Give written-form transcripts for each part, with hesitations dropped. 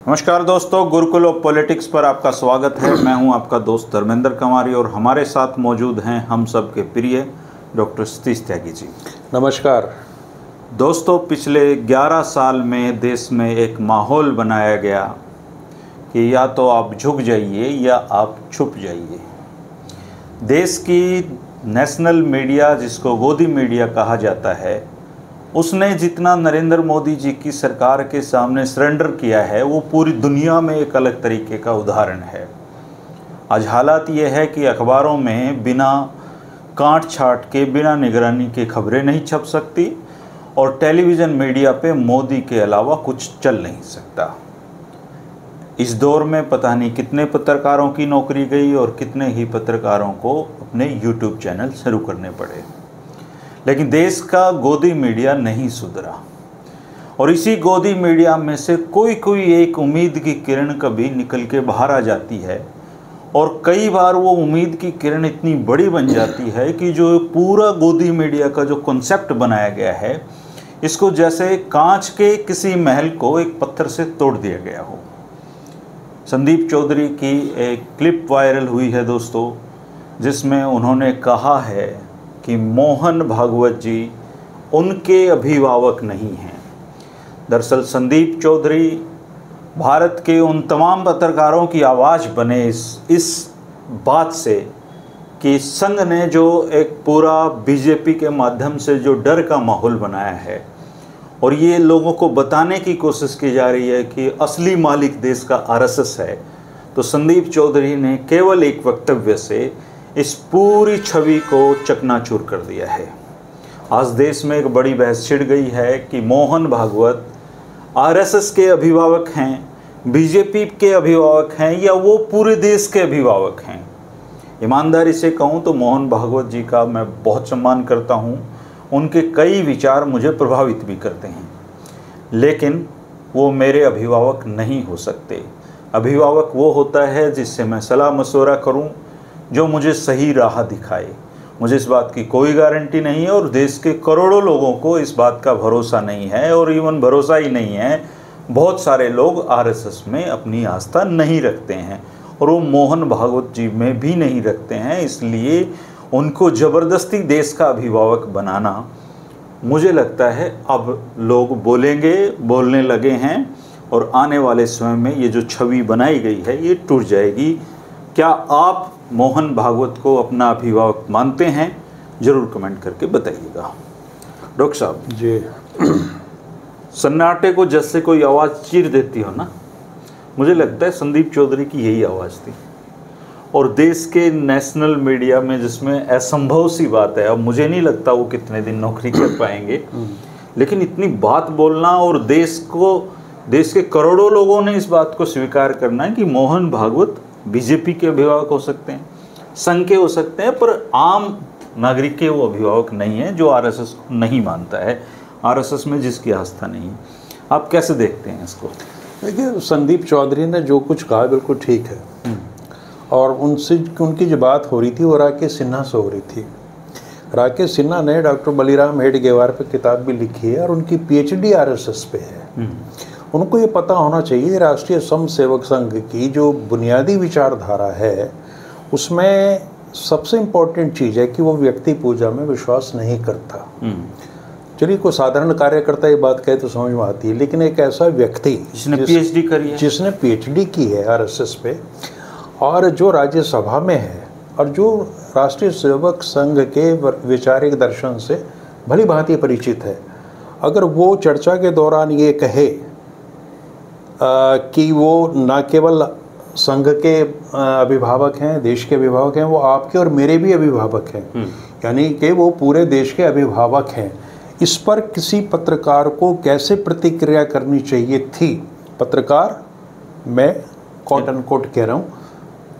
नमस्कार दोस्तों, Gurukul of politics पर आपका स्वागत है। मैं हूं आपका दोस्त धर्मेंद्र कुमारी और हमारे साथ मौजूद हैं हम सब के प्रिय डॉक्टर सतीश त्यागी जी। नमस्कार दोस्तों, पिछले 11 साल में देश में एक माहौल बनाया गया कि या तो आप झुक जाइए या आप छुप जाइए। देश की नेशनल मीडिया, जिसको गोदी मीडिया कहा जाता है, उसने जितना नरेंद्र मोदी जी की सरकार के सामने सरेंडर किया है वो पूरी दुनिया में एक अलग तरीके का उदाहरण है। आज हालात ये है कि अखबारों में बिना काट छाट के, बिना निगरानी के खबरें नहीं छप सकती और टेलीविज़न मीडिया पे मोदी के अलावा कुछ चल नहीं सकता। इस दौर में पता नहीं कितने पत्रकारों की नौकरी गई और कितने ही पत्रकारों को अपने यूट्यूब चैनल शुरू करने पड़े, लेकिन देश का गोदी मीडिया नहीं सुधरा। और इसी गोदी मीडिया में से कोई एक उम्मीद की किरण कभी निकल के बाहर आ जाती है और कई बार वो उम्मीद की किरण इतनी बड़ी बन जाती है कि जो पूरा गोदी मीडिया का जो कॉन्सेप्ट बनाया गया है, इसको जैसे कांच के किसी महल को एक पत्थर से तोड़ दिया गया हो। संदीप चौधरी की एक क्लिप वायरल हुई है दोस्तों, जिसमें उन्होंने कहा है कि मोहन भागवत जी उनके अभिभावक नहीं हैं। दरअसल संदीप चौधरी भारत के उन तमाम पत्रकारों की आवाज़ बने इस बात से कि संघ ने जो एक पूरा बीजेपी के माध्यम से जो डर का माहौल बनाया है और ये लोगों को बताने की कोशिश की जा रही है कि असली मालिक देश का आरएसएस है, तो संदीप चौधरी ने केवल एक वक्तव्य से इस पूरी छवि को चकनाचूर कर दिया है। आज देश में एक बड़ी बहस छिड़ गई है कि मोहन भागवत आरएसएस के अभिभावक हैं, बीजेपी के अभिभावक हैं या वो पूरे देश के अभिभावक हैं। ईमानदारी से कहूँ तो मोहन भागवत जी का मैं बहुत सम्मान करता हूँ, उनके कई विचार मुझे प्रभावित भी करते हैं, लेकिन वो मेरे अभिभावक नहीं हो सकते। अभिभावक वो होता है जिससे मैं सलाह मशवरा करूँ, जो मुझे सही राह दिखाए। मुझे इस बात की कोई गारंटी नहीं है और देश के करोड़ों लोगों को इस बात का भरोसा नहीं है और इवन भरोसा ही नहीं है। बहुत सारे लोग आरएसएस में अपनी आस्था नहीं रखते हैं और वो मोहन भागवत जी में भी नहीं रखते हैं, इसलिए उनको ज़बरदस्ती देश का अभिभावक बनाना, मुझे लगता है अब लोग बोलने लगे हैं और आने वाले समय में ये जो छवि बनाई गई है ये टूट जाएगी। क्या आप मोहन भागवत को अपना अभिभावक मानते हैं? जरूर कमेंट करके बताइएगा। डॉक्टर साहब जी, सन्नाटे को जैसे कोई आवाज़ चीर देती हो ना, मुझे लगता है संदीप चौधरी की यही आवाज़ थी। और देश के नेशनल मीडिया में, जिसमें असंभव सी बात है, अब मुझे नहीं लगता वो कितने दिन नौकरी कर पाएंगे, लेकिन इतनी बात बोलना और देश के करोड़ों लोगों ने इस बात को स्वीकार करना है कि मोहन भागवत बीजेपी के अभिभावक हो सकते हैं, संघ के हो सकते हैं, पर आम नागरिक के वो अभिभावक नहीं है जो आरएसएस को नहीं मानता है, आरएसएस में जिसकी आस्था नहीं है। आप कैसे देखते हैं इसको? देखिए, संदीप चौधरी ने जो कुछ कहा बिल्कुल ठीक है और उनकी जो बात हो रही थी वो राकेश सिन्हा से हो रही थी। राकेश सिन्हा ने डॉक्टर बलिराम हेडगेवार पे किताब भी लिखी है और उनकी पीएचडी आरएसएस पे है। उनको ये पता होना चाहिए राष्ट्रीय स्वयंसेवक संघ की जो बुनियादी विचारधारा है उसमें सबसे इम्पोर्टेंट चीज़ है कि वो व्यक्ति पूजा में विश्वास नहीं करता। चलिए, कोई साधारण कार्यकर्ता ये बात कहे तो समझ में आती है, लेकिन एक ऐसा व्यक्ति जिसने पीएचडी की है आरएसएस पे और जो राज्यसभा में है और जो राष्ट्रीय सेवक संघ के वैचारिक दर्शन से भली भांति परिचित है, अगर वो चर्चा के दौरान ये कहे कि वो न केवल संघ के अभिभावक हैं, देश के अभिभावक हैं, वो आपके और मेरे भी अभिभावक हैं, यानी कि वो पूरे देश के अभिभावक हैं, इस पर किसी पत्रकार को कैसे प्रतिक्रिया करनी चाहिए थी? पत्रकार, मैं कोट एंड कोट कह रहा हूँ,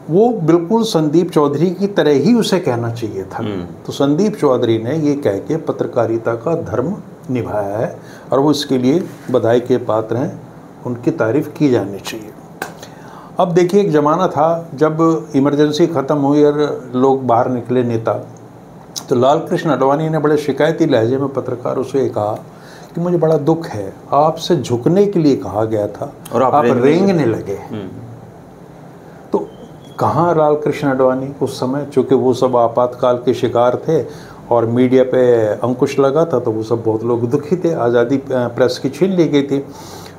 वो बिल्कुल संदीप चौधरी की तरह ही उसे कहना चाहिए था। तो संदीप चौधरी ने ये कह के पत्रकारिता का धर्म निभाया है और वो इसके लिए बधाई के पात्र हैं, उनकी तारीफ की जानी चाहिए। अब देखिए, एक ज़माना था जब इमरजेंसी ख़त्म हुई और लोग बाहर निकले नेता, तो लाल कृष्ण आडवाणी ने बड़े शिकायती लहजे में पत्रकारों से कहा कि मुझे बड़ा दुख है, आपसे झुकने के लिए कहा गया था और आप रेंगने लगे। तो कहाँ लाल कृष्ण आडवाणी उस समय, चूँकि वो सब आपातकाल के शिकार थे और मीडिया पे अंकुश लगा था, तो वो सब बहुत लोग दुखी थे, आज़ादी प्रेस की छीन ली गई थी।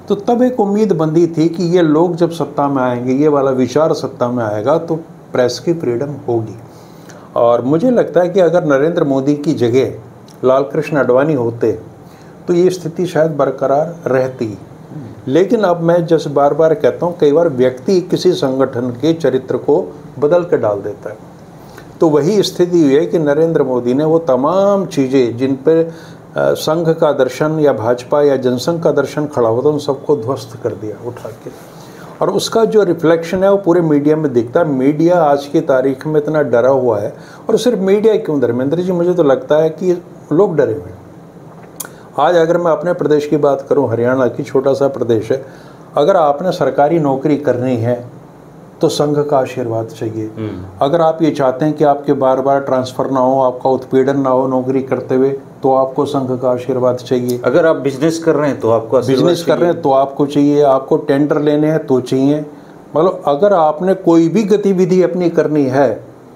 तो तब एक उम्मीद बंदी थी कि ये लोग जब सत्ता में आएंगे, ये वाला विचार सत्ता में आएगा तो प्रेस की फ्रीडम होगी। और मुझे लगता है कि अगर नरेंद्र मोदी की जगह लाल कृष्ण आडवाणी होते तो ये स्थिति शायद बरकरार रहती। लेकिन अब मैं जैसे बार बार कहता हूँ, कई बार व्यक्ति किसी संगठन के चरित्र को बदल कर डाल देता है। तो वही स्थिति हुई है कि नरेंद्र मोदी ने वो तमाम चीज़ें जिन पर संघ का दर्शन या भाजपा या जनसंघ का दर्शन खड़ा होता, उन सबको ध्वस्त कर दिया उठा के। और उसका जो रिफ्लेक्शन है वो पूरे मीडिया में दिखता है। मीडिया आज की तारीख में इतना डरा हुआ है, और सिर्फ मीडिया क्यों धर्मेंद्र जी, मुझे तो लगता है कि लोग डरे हुए हैं। आज अगर मैं अपने प्रदेश की बात करूं, हरियाणा की छोटा सा प्रदेश है, अगर आपने सरकारी नौकरी करनी है तो संघ का आशीर्वाद चाहिए। अगर आप ये चाहते हैं कि आपके बार बार ट्रांसफ़र ना हो, आपका उत्पीड़न ना हो नौकरी करते हुए, तो आपको संघ का आशीर्वाद चाहिए। अगर आप बिजनेस कर रहे हैं तो आपको बिजनेस कर रहे हैं तो आपको चाहिए, आपको टेंडर लेने हैं तो चाहिए। मतलब अगर आपने कोई भी गतिविधि अपनी करनी है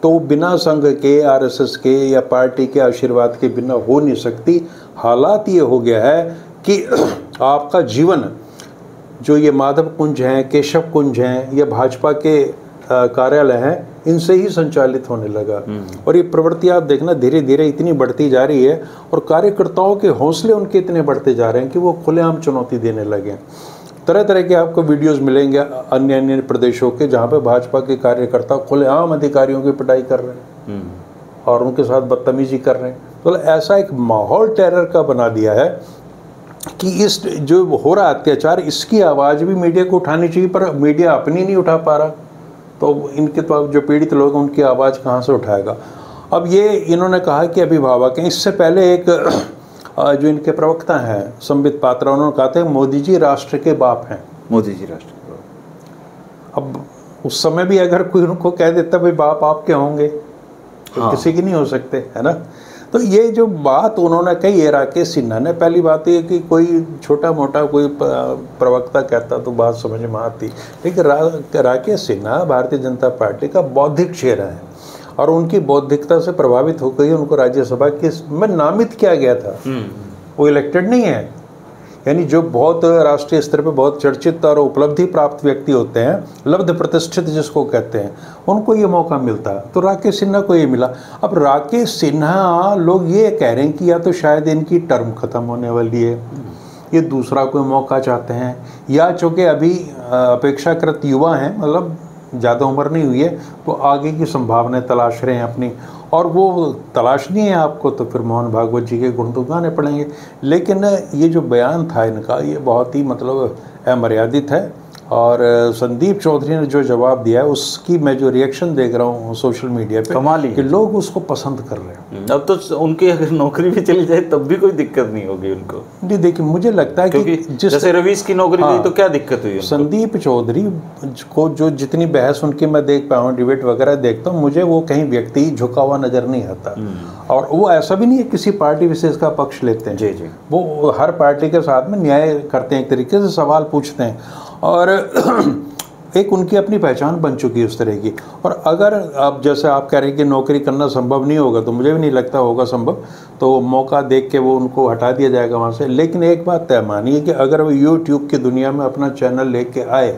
तो बिना संघ के, आरएसएस के या पार्टी के आशीर्वाद के बिना हो नहीं सकती। हालात ये हो गया है कि आपका जीवन जो ये माधव कुंज हैं, केशव कुंज हैं, या भाजपा के कार्यालय हैं, इनसे ही संचालित होने लगा। और ये प्रवृत्ति आप देखना धीरे धीरे इतनी बढ़ती जा रही है, और कार्यकर्ताओं के हौसले उनके इतने बढ़ते जा रहे हैं कि वो खुलेआम चुनौती देने लगे। तरह तरह के आपको वीडियोस मिलेंगे अन्य अन्य प्रदेशों के, जहाँ पे भाजपा के कार्यकर्ता खुलेआम अधिकारियों की पिटाई कर रहे हैं और उनके साथ बदतमीजी कर रहे हैं। तो ऐसा एक माहौल टेरर का बना दिया है कि इस जो हो रहा अत्याचार, इसकी आवाज़ भी मीडिया को उठानी चाहिए, पर मीडिया अपनी नहीं उठा पा रहा। तो इनके तो जो पीड़ित लोग हैं उनकी आवाज़ कहाँ से उठाएगा। अब ये इन्होंने कहा कि अभिभावक हैं। इससे पहले एक जो इनके प्रवक्ता हैं संबित पात्रा, उन्होंने कहा था मोदी जी राष्ट्र के बाप हैं। मोदी जी राष्ट्र के बाप। अब उस समय भी अगर कोई उनको कह देता भाई बाप आपके होंगे, तो किसी के नहीं हो सकते, है ना। तो ये जो बात उन्होंने कही है राकेश सिन्हा ने, पहली बात ये कि कोई छोटा मोटा कोई प्रवक्ता कहता तो बात समझ में आती, लेकिन राकेश सिन्हा भारतीय जनता पार्टी का बौद्धिक चेहरा है, और उनकी बौद्धिकता से प्रभावित होकर उनको राज्यसभा के में नामित किया गया था। वो इलेक्टेड नहीं है। यानी जो बहुत राष्ट्रीय स्तर पे बहुत चर्चित और उपलब्धि प्राप्त व्यक्ति होते हैं, लब्ध प्रतिष्ठित जिसको कहते हैं, उनको ये मौका मिलता है। तो राकेश सिन्हा को ये मिला। अब राकेश सिन्हा, लोग ये कह रहे हैं कि या तो शायद इनकी टर्म खत्म होने वाली है, ये दूसरा कोई मौका चाहते हैं, या चूँकि अभी अपेक्षाकृत युवा हैं, मतलब ज़्यादा उम्र नहीं हुई है, तो आगे की संभावनाएं तलाश रहे हैं अपनी, और वो तलाशनी है आपको तो फिर मोहन भागवत जी के गुण तो गाने पड़ेंगे। लेकिन ये जो बयान था इनका, ये बहुत ही मतलब अमर्यादित है। और संदीप चौधरी ने जो जवाब दिया है, उसकी मैं जो रिएक्शन देख रहा हूँ सोशल मीडिया पे, कमाल ही कि लोग उसको पसंद कर रहे हैं। अब तो उनकी अगर नौकरी भी चली जाए तब भी कोई दिक्कत नहीं होगी उनको। नहीं, देखिए मुझे लगता है कि जैसे रवीश की नौकरी गई तो क्या दिक्कत हुई उनको? संदीप चौधरी को जो जितनी बहस उनकी मैं देख पाया हूँ, डिबेट वगैरह देखता हूँ, मुझे वो कहीं व्यक्ति झुका हुआ नजर नहीं आता। और वो ऐसा भी नहीं है किसी पार्टी विशेष का पक्ष लेते हैं। जी जी, वो हर पार्टी के साथ में न्याय करते हैं, एक तरीके से सवाल पूछते हैं, और एक उनकी अपनी पहचान बन चुकी है उस तरह की। और अगर आप जैसे आप कह रहे हैं कि नौकरी करना संभव नहीं होगा, तो मुझे भी नहीं लगता होगा संभव, तो मौका देख के वो उनको हटा दिया जाएगा वहाँ से। लेकिन एक बात तय मानिए कि अगर वो यूट्यूब की दुनिया में अपना चैनल लेके आए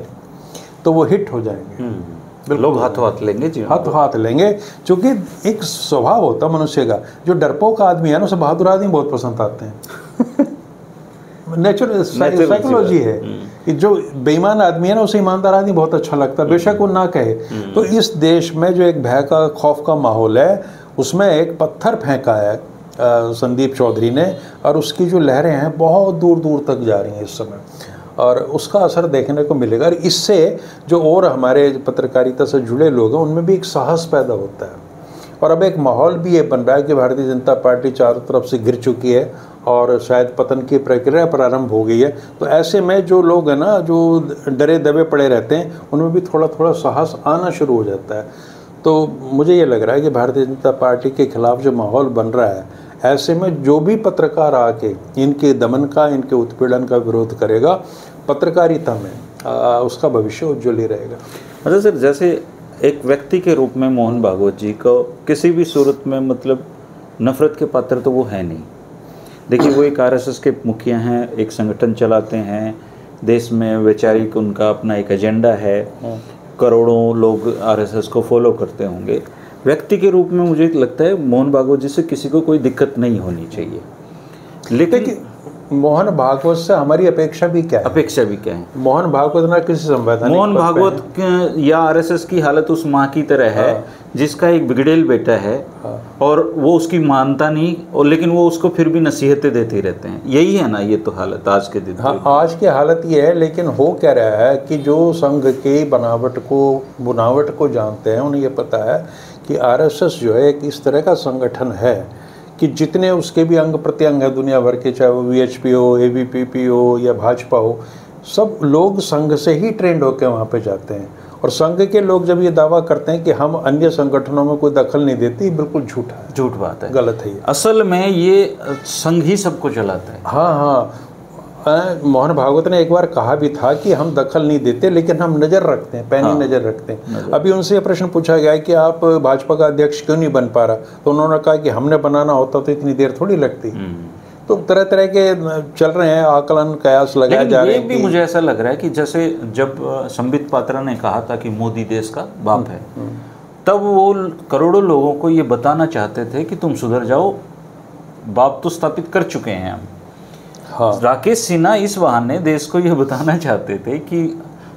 तो वो हिट हो जाएंगे। लोग हाथों हाथ लेंगे जी, हाथों हाथ लेंगे, क्योंकि एक स्वभाव होता है मनुष्य का। जो डरपोक आदमी है ना, उसे बहादुर आदमी बहुत पसंद आते हैं। नेचुरल साइकोलॉजी है कि जो बेईमान आदमी है ना, उसे ईमानदार आदमी बहुत अच्छा लगता है, बेशक वो ना कहे। तो इस देश में जो एक भय का, खौफ का माहौल है, उसमें एक पत्थर फेंका है संदीप चौधरी ने, और उसकी जो लहरें हैं बहुत दूर दूर तक जा रही हैं इस समय, और उसका असर देखने को मिलेगा। और इससे जो और हमारे पत्रकारिता से जुड़े लोग हैं, उनमें भी एक साहस पैदा होता है। और अब एक माहौल भी ये बन रहा है कि भारतीय जनता पार्टी चारों तरफ से गिर चुकी है और शायद पतन की प्रक्रिया प्रारंभ हो गई है। तो ऐसे में जो लोग हैं ना, जो डरे दबे पड़े रहते हैं, उनमें भी थोड़ा थोड़ा साहस आना शुरू हो जाता है। तो मुझे ये लग रहा है कि भारतीय जनता पार्टी के खिलाफ जो माहौल बन रहा है, ऐसे में जो भी पत्रकार आके इनके दमन का, इनके उत्पीड़न का विरोध करेगा, पत्रकारिता में उसका भविष्य उज्ज्वल ही रहेगा। अच्छा सर, जैसे एक व्यक्ति के रूप में मोहन भागवत जी को किसी भी सूरत में मतलब नफरत के पात्र तो वो है नहीं। देखिए, वो एक आरएसएस के मुखिया हैं, एक संगठन चलाते हैं, देश में वैचारिक उनका अपना एक एजेंडा है, करोड़ों लोग आरएसएस को फॉलो करते होंगे। व्यक्ति के रूप में मुझे लगता है मोहन भागवत जी से किसी को कोई दिक्कत नहीं होनी चाहिए। लेकिन मोहन भागवत से हमारी अपेक्षा भी क्या है? अपेक्षा भी क्या है? मोहन भागवत ना किसी संवैधानिक, मोहन भागवत या आरएसएस की हालत उस माँ की तरह है जिसका एक बिगड़ेल बेटा है और वो उसकी मानता नहीं, और लेकिन वो उसको फिर भी नसीहतें देते रहते हैं। यही है ना ये तो हालत आज के दिन। हाँ, आज की हालत ये है। लेकिन हो क्या रहा है कि जो संघ की बुनावट को जानते हैं, उन्हें ये पता है कि आरएसएस जो है एक इस तरह का संगठन है कि जितने उसके भी अंग प्रत्यंग है दुनिया भर के, चाहे वो वीएचपी हो, एबीपीपी हो या भाजपा हो, सब लोग संघ से ही ट्रेंड होकर वहाँ पे जाते हैं। और संघ के लोग जब ये दावा करते हैं कि हम अन्य संगठनों में कोई दखल नहीं देती, बिल्कुल झूठा है, झूठ बात है, गलत है ये। असल में ये संघ ही सबको चलाता है। हाँ हाँ, मोहन भागवत ने एक बार कहा भी था कि हम दखल नहीं देते, लेकिन हम नज़र रखते हैं, पैनी नज़र रखते हैं। अभी उनसे प्रश्न पूछा गया कि आप भाजपा का अध्यक्ष क्यों नहीं बन पा रहा, तो उन्होंने कहा कि हमने बनाना होता तो इतनी देर थोड़ी लगती। तो तरह तरह के चल रहे हैं आकलन, कयास लगाए जा रहे हैं। भी मुझे ऐसा लग रहा है कि जैसे जब संबित पात्रा ने कहा था कि मोदी देश का बाप है, तब वो करोड़ों लोगों को ये बताना चाहते थे कि तुम सुधर जाओ, बाप तो स्थापित कर चुके हैं हम। हाँ। राकेश सिन्हा इस बहाने देश को यह बताना चाहते थे कि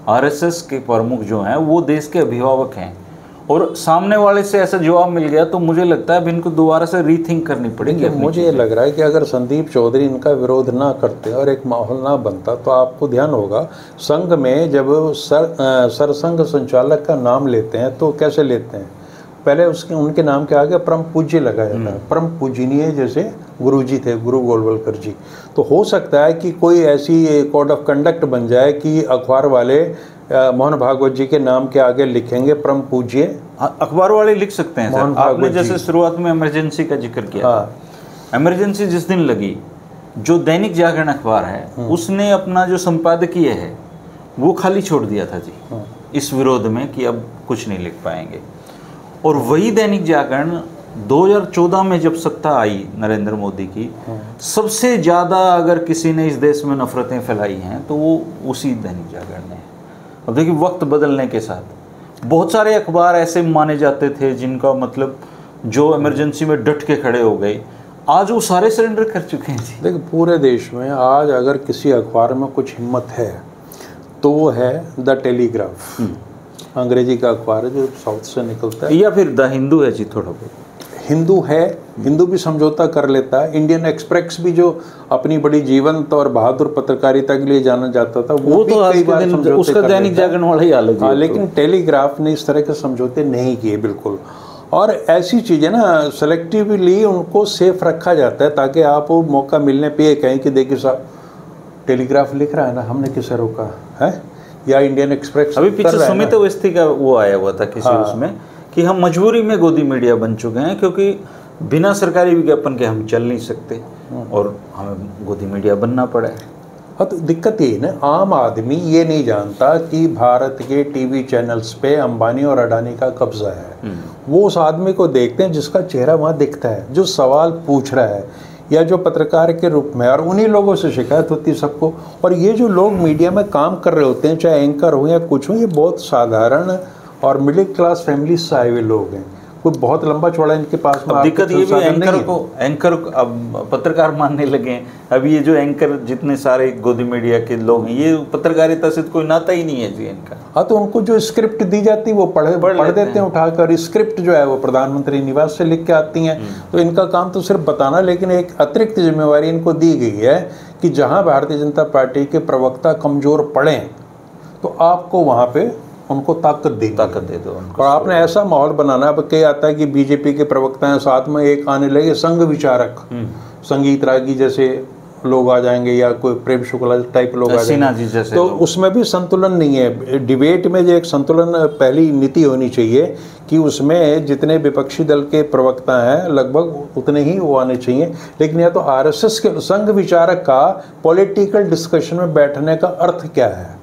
आरएसएस के प्रमुख जो हैं वो देश के अभिभावक हैं, और सामने वाले से ऐसा जवाब मिल गया तो मुझे लगता है अब इनको दोबारा से रीथिंक करनी पड़ेगी। मुझे ये लग रहा है कि अगर संदीप चौधरी इनका विरोध ना करते और एक माहौल ना बनता, तो आपको ध्यान होगा संघ में जब सरसंघ संचालक का नाम लेते हैं तो कैसे लेते हैं, पहले उसके उनके नाम के आगे परम पूज्य लगाया जाता है, परम पूजनीय, जैसे गुरुजी थे, गुरु गोलवलकर जी। तो हो सकता है कि कोई ऐसी कोड ऑफ कंडक्ट बन जाए कि अखबार वाले मोहन भागवत जी के नाम के आगे लिखेंगे परम पूज्य। अखबार वाले लिख सकते हैं सर। आपने जैसे शुरुआत में इमरजेंसी का जिक्र किया। हाँ। इमरजेंसी जिस दिन लगी, जो दैनिक जागरण अखबार है उसने अपना जो संपादकीय है वो खाली छोड़ दिया था जी, इस विरोध में कि अब कुछ नहीं लिख पाएंगे। और वही दैनिक जागरण 2014 में जब सत्ता आई नरेंद्र मोदी की, सबसे ज़्यादा अगर किसी ने इस देश में नफरतें फैलाई हैं तो वो उसी दैनिक जागरण ने। अब देखिए, वक्त बदलने के साथ बहुत सारे अखबार ऐसे माने जाते थे जिनका मतलब जो इमरजेंसी में डट के खड़े हो गए, आज वो सारे सरेंडर कर चुके हैं जी। देखिए, पूरे देश में आज अगर किसी अखबार में कुछ हिम्मत है तो वो है द टेलीग्राफ, अंग्रेजी का अखबार है जो साउथ से निकलता है, या फिर द हिंदू है जी, थोड़ा बहुत हिंदू है, हिंदू भी समझौता कर लेता है। इंडियन एक्सप्रेस भी जो अपनी बड़ी जीवंत और बहादुर पत्रकारिता के लिए जाना जाता था, वो तो कई बार समझौते उसका दैनिक जागरण वाला ही हाल है। लेकिन टेलीग्राफ ने इस तरह के समझौते नहीं किए बिल्कुल। और ऐसी चीज़ें ना सेलेक्टिवली उनको सेफ रखा जाता है ताकि आप वो मौका मिलने पे कहें कि देखिए साहब, टेलीग्राफ लिख रहा है ना, हमने किसे रोका है, या इंडियन एक्सप्रेस। अभी पीछे सुमित अवस्थी का वो आया हुआ था किसी उसमें कि हम मजबूरी में गोदी मीडिया बन चुके हैं क्योंकि बिना सरकारी विज्ञापन के हम चल नहीं सकते और हमें गोदी मीडिया बनना पड़ा है। हाँ, तो दिक्कत ये ना, आम आदमी ये नहीं जानता कि भारत के टीवी चैनल्स पे अंबानी और अडानी का कब्जा है। वो उस आदमी को देखते हैं जिसका चेहरा वहाँ दिखता है, जो सवाल पूछ रहा है या जो पत्रकार के रूप में, और उन्हीं लोगों से शिकायत होती है सबको। और ये जो लोग मीडिया में काम कर रहे होते हैं, चाहे एंकर हो या कुछ हो, ये बहुत साधारण और मिडिल क्लास फैमिली से आए हुए लोग हैं। कोई बहुत लंबा चौड़ा इनके पास में दिक्कत ये भी एंकर अब पत्रकार मानने लगे हैं। अब ये जो एंकर जितने सारे गोदी मीडिया के लोग हैं, ये पत्रकारिता से कोई नाता ही नहीं है जी इनका। हाँ, तो उनको जो स्क्रिप्ट दी जाती है वो पढ़ देते हैं उठाकर। स्क्रिप्ट जो है वो प्रधानमंत्री निवास से लिख के आती हैं, तो इनका काम तो सिर्फ बताना, लेकिन एक अतिरिक्त जिम्मेवारी इनको दी गई है कि जहाँ भारतीय जनता पार्टी के प्रवक्ता कमजोर पड़े तो आपको वहाँ पे उनको ताकत दे दो। और आपने ऐसा माहौल बनाना। अब क्या आता है कि बीजेपी के प्रवक्ता हैं, साथ में एक आने लगे संघ विचारक, संगीत रागी जैसे लोग आ जाएंगे या कोई प्रेम शुक्ला टाइप लोग आ सिन्हा जी जाएंगे, जैसे तो लोग। उसमें भी संतुलन नहीं है। डिबेट में जो एक संतुलन पहली नीति होनी चाहिए कि उसमें जितने विपक्षी दल के प्रवक्ता हैं लगभग उतने ही वो आने चाहिए। लेकिन या तो आरएसएस के संघ विचारक का पॉलिटिकल डिस्कशन में बैठने का अर्थ क्या है?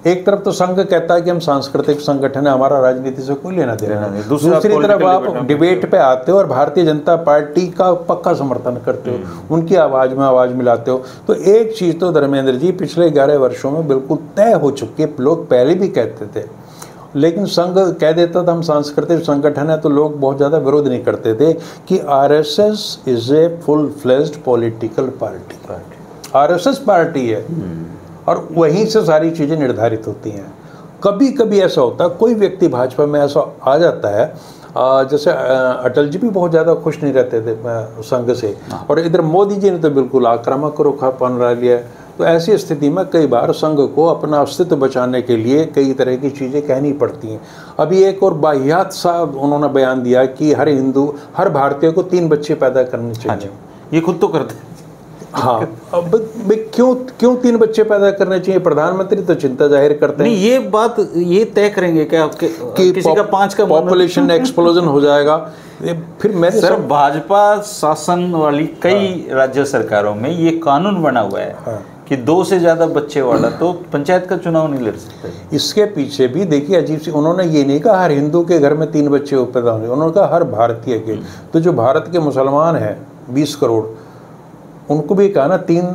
एक तरफ तो संघ कहता है कि हम सांस्कृतिक संगठन है, हमारा राजनीति से कोई लेना देना नहीं, दूसरी तरफ आप डिबेट पे आते हो और भारतीय जनता पार्टी का पक्का समर्थन करते हो, उनकी आवाज़ में आवाज़ मिलाते हो। तो एक चीज़ तो धर्मेंद्र जी पिछले 11 वर्षों में बिल्कुल तय हो चुकी है, लोग पहले भी कहते थे, लेकिन संघ कह देता था हम सांस्कृतिक संगठन है तो लोग बहुत ज़्यादा विरोध नहीं करते थे कि RSS is a full fledged political party, RSS party है और वहीं से सारी चीज़ें निर्धारित होती हैं। कभी कभी ऐसा होता है कोई व्यक्ति भाजपा में ऐसा आ जाता है, जैसे अटल जी भी बहुत ज़्यादा खुश नहीं रहते थे संघ से, और इधर मोदी जी ने तो बिल्कुल आक्रामक रुख अपना लिया है। तो ऐसी स्थिति में कई बार संघ को अपना अस्तित्व बचाने के लिए कई तरह की चीज़ें कहनी पड़ती हैं। अभी एक और बाहियात सा उन्होंने बयान दिया कि हर हिंदू, हर भारतीय को 3 बच्चे पैदा करने चाहिए। ये खुद तो करते हैं। हाँ, अब क्यों 3 बच्चे पैदा करने चाहिए? प्रधानमंत्री तो चिंता जाहिर करते हैं। नहीं, ये बात ये तय करेंगे क्या कि किसी का 5 का पॉपुलेशन एक्सप्लोजन हो जाएगा? फिर मेरे सर भाजपा शासन वाली कई राज्य सरकारों में ये कानून बना हुआ है कि 2 से ज़्यादा बच्चे वाला तो पंचायत का चुनाव नहीं लड़ सकता। इसके पीछे भी देखिए अजीब सी, उन्होंने ये नहीं कहा हर हिंदू के घर में 3 बच्चे पैदा होंगे, उन्होंने कहा हर भारतीय के। तो जो भारत के मुसलमान हैं 20 करोड़, उनको भी कहा ना 3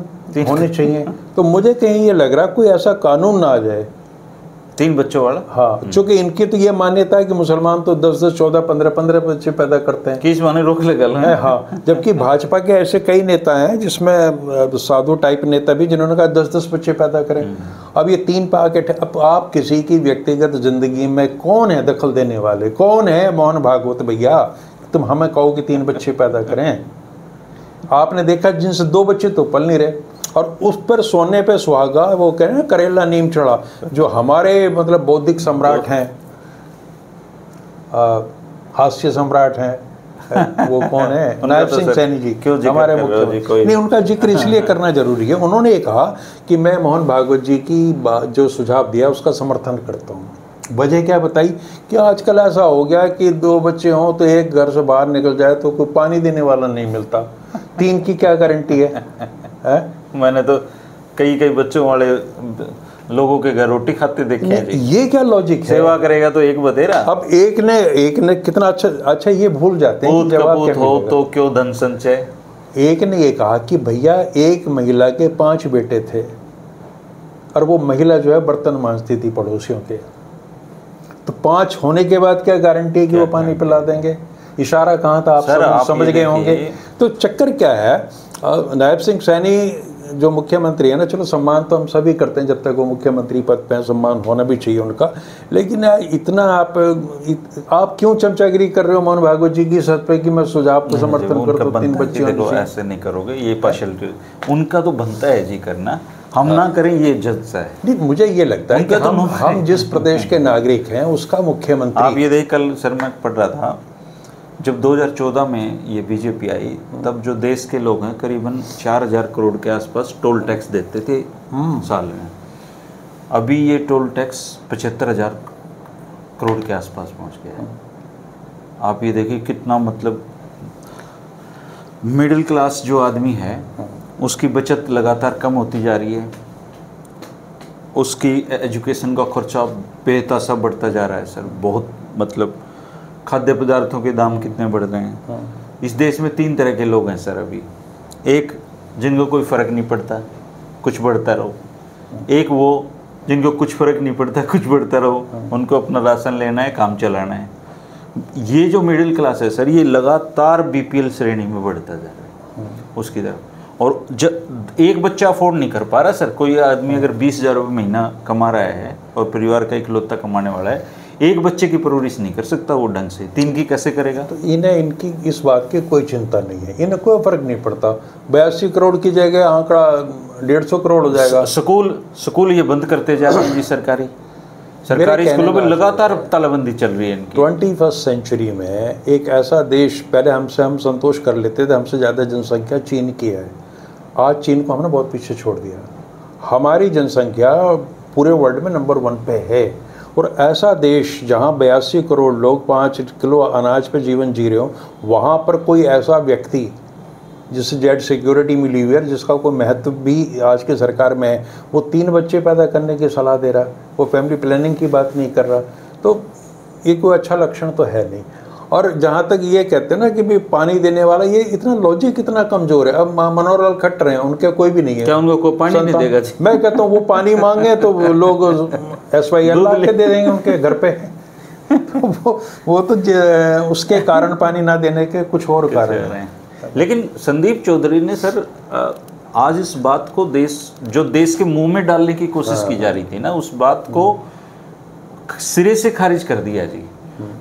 होने चाहिए। तो मुझे कहीं ये लग रहा कोई ऐसा कानून ना आ जाए 3 बच्चों वाला। हाँ, चूंकि इनकी तो ये मान्यता है कि मुसलमान तो 10-10, 14, 15 बच्चे पैदा करते हैं, कि इस माने रोक लगा है। हाँ, जबकि भाजपा के ऐसे कई नेता हैं जिसमें साधु टाइप नेता भी जिन्होंने कहा 10-10 बच्चे पैदा करें। अब ये 3 पे आके अब आप किसी की व्यक्तिगत जिंदगी में कौन है दखल देने वाले? कौन है मोहन भागवत भैया तुम हमें कहो कि 3 बच्चे पैदा करें? आपने देखा जिनसे 2 बच्चे तो पल नहीं रहे, और उस पर सोने पे सुहागा, वो कह रहे हैं करेला नीम चढ़ा। जो हमारे मतलब बौद्धिक सम्राट हैं, हास्य सम्राट हैं, वो कौन है? नायब सिंह सैनी जी, हमारे मुख्यमंत्री। नहीं, उनका जिक्र इसलिए करना जरूरी है, उन्होंने ये कहा कि मैं मोहन भागवत जी की जो सुझाव दिया उसका समर्थन करता हूँ। वजह क्या बताई कि आजकल ऐसा हो गया कि 2 बच्चे हों तो एक घर से बाहर निकल जाए तो कोई पानी देने वाला नहीं मिलता, 3 की क्या गारंटी है? मैंने तो कई बच्चों वाले लोगों के घर रोटी खाते देखे हैं। ये क्या लॉजिक है? सेवा करेगा तो एक बतेरा। अब एक ने कितना अच्छा ये भूल जाते हैं जवाब क्या हो तो क्यों धन संचय। एक ने ये कहा कि भैया एक महिला के 5 बेटे थे और वो महिला जो है बर्तन मांजती थी पड़ोसियों के, तो 5 होने के बाद क्या गारंटी है कि वो पानी पिला देंगे? इशारा कहाँ था? आप समझ गए होंगे। तो चक्कर क्या है? नायब सिंह सैनी जो मुख्यमंत्री है ना, चलो सम्मान तो हम सभी करते हैं जब तक वो मुख्यमंत्री पद पे सम्मान होना भी चाहिए उनका, लेकिन इतना आप क्यों चमचागिरी कर रहे हो मोहन भागवत जी की सत पे कि मैं सुझाव को समर्थन करता हूँ 3 बच्चे? ऐसे नहीं करोगे, ये पार्शियलिटी उनका तो बनता है जी करना, हम ना करें ये जज सा है। नहीं, मुझे ये लगता है कि हम जिस प्रदेश के नागरिक हैं उसका मुख्यमंत्री। आप ये देख, कल सर मैं पढ़ रहा था जब 2014 में ये बीजेपी आई तब जो देश के लोग हैं करीबन 4000 करोड़ के आसपास टोल टैक्स देते थे साल में। अभी ये टोल टैक्स 75,000 करोड़ के आसपास पहुंच गया है। आप ये देखिए कितना, मतलब मिडिल क्लास जो आदमी है उसकी बचत लगातार कम होती जा रही है, उसकी एजुकेशन का खर्चा बेतहाशा बढ़ता जा रहा है सर। बहुत मतलब खाद्य पदार्थों के दाम कितने बढ़ रहे हैं। इस देश में 3 तरह के लोग हैं सर अभी। एक जिनको कोई फ़र्क नहीं पड़ता, कुछ बढ़ता रहो। एक वो जिनको कुछ फ़र्क नहीं पड़ता, कुछ बढ़ता रहो, उनको अपना राशन लेना है, काम चलाना है। ये जो मिडिल क्लास है सर, ये लगातार बीपीएल श्रेणी में बढ़ता जा रहा है उसकी तरफ। और एक बच्चा अफोर्ड नहीं कर पा रहा सर। कोई आदमी अगर 20,000 रुपये महीना कमा रहा है और परिवार का इकलौता कमाने वाला है, एक बच्चे की परवरिश नहीं कर सकता वो ढंग से, 3 की कैसे करेगा? तो इन्हें इनकी इस बात की कोई चिंता नहीं है, इन्हें कोई फर्क नहीं पड़ता। 82 करोड़ की जगह आंकड़ा 150 करोड़ हो जाएगा। स्कूल ये बंद करते जा रहे हैं जी। सरकारी स्कूलों में लगातार तालाबंदी चल रही है इनकी। 21st सेंचुरी में एक ऐसा देश, पहले हम संतोष कर लेते थे हमसे ज़्यादा जनसंख्या चीन की है, आज चीन को हमने बहुत पीछे छोड़ दिया। हमारी जनसंख्या पूरे वर्ल्ड में नंबर 1 पे है, और ऐसा देश जहाँ 82 करोड़ लोग 5 किलो अनाज पे जीवन जी रहे हो, वहाँ पर कोई ऐसा व्यक्ति जिसे जेड सिक्योरिटी मिली हुई है, जिसका कोई महत्व भी आज की सरकार में है, वो 3 बच्चे पैदा करने की सलाह दे रहा है, वो फैमिली प्लानिंग की बात नहीं कर रहा, तो ये कोई अच्छा लक्षण तो है नहीं। और जहाँ तक ये कहते हैं ना कि भी पानी देने वाला, ये इतना लॉजिक इतना कमजोर है। अब मनोहर लाल खट्टर हैं, उनके कोई भी नहीं है, क्या उनको कोई पानी नहीं देगा जी? मैं कहता हूँ वो पानी मांगे तो लोग SYL ला के दे देंगे उनके घर पे। वो तो उसके कारण पानी ना देने के कुछ और कारण हैं। लेकिन संदीप चौधरी ने सर आज इस बात को देश के मुंह में डालने की कोशिश की जा रही थी ना, उस बात को सिरे से खारिज कर दिया जी।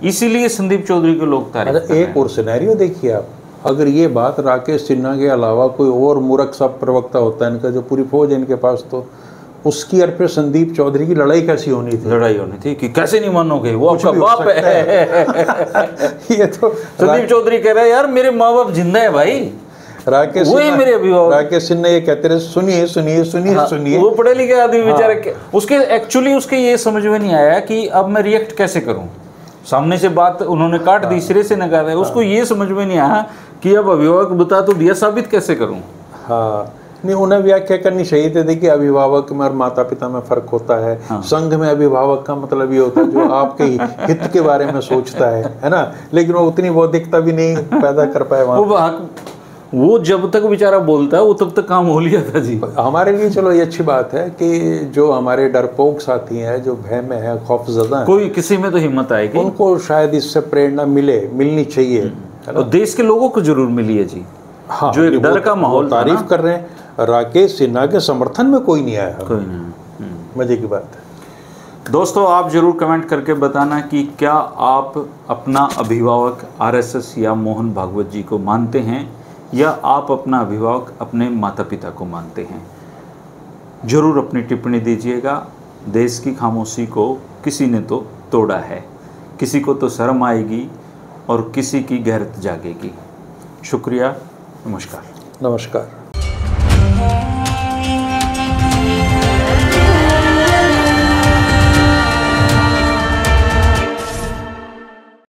इसीलिए संदीप चौधरी को लोग तारीफ कर रहे हैं। एक और सिनेरियो देखिए आप, अगर ये बात राकेश सिन्हा के अलावा कोई और मूर्ख सा प्रवक्ता होता है, इनका जो पूरी फौज है इनके पास, तो उसकी अर्थ पे संदीप चौधरी की लड़ाई कैसी होनी थी? लड़ाई होनी थी कि कैसे नहीं मानोगे, वो आपका बाप है। ये तो संदीप चौधरी कह रहा है यार मेरे माँ बाप जिंदा है भाई, राकेश मेरे अभिभावक। राकेश सिन्हा ये कहते रहे सुनिए सुनिए सुनिए सुनिए। वो पढ़े लिखे आदमी बेचारे, उसके एक्चुअली उसके ये समझ में नहीं आया कि अब मैं रिएक्ट कैसे करूं। सामने से बात उन्होंने काट दी, सिरे से नकार रहे, उसको ये समझ में नहीं आया कि अब अभिभावक बता तो दिया, साबित कैसे करूं। हाँ, नहीं उन्हें व्याख्या करनी चाहिए थी। देखिए अभिभावक में और माता पिता में फर्क होता है। संघ में अभिभावक का मतलब ये होता है जो आपके हित के बारे में सोचता है ना, लेकिन वो उतनी बौद्धिकता भी नहीं पैदा कर पाए वहाँ। वो जब तक बेचारा बोलता है वो तब तक काम हो लिया था जी। हमारे लिए चलो ये अच्छी बात है कि जो हमारे डरपोक साथी हैं, जो भय में है, खौफजदा, कोई किसी में तो हिम्मत आएगी, उनको शायद इससे प्रेरणा मिलनी चाहिए। और देश के लोगों को जरूर मिली है जी। हाँ, जो एक डर का माहौल तारीफ कर रहे हैं। राकेश सिन्हा के समर्थन में कोई नहीं आया, कोई नहीं। मजे की बात है। दोस्तों आप जरूर कमेंट करके बताना कि क्या आप अपना अभिभावक RSS या मोहन भागवत जी को मानते हैं, या आप अपना अभिभावक अपने माता पिता को मानते हैं। जरूर अपनी टिप्पणी दीजिएगा। देश की खामोशी को किसी ने तो तोड़ा है, किसी को तो शर्म आएगी और किसी की गैरत जागेगी। शुक्रिया, नमस्कार। नमस्कार।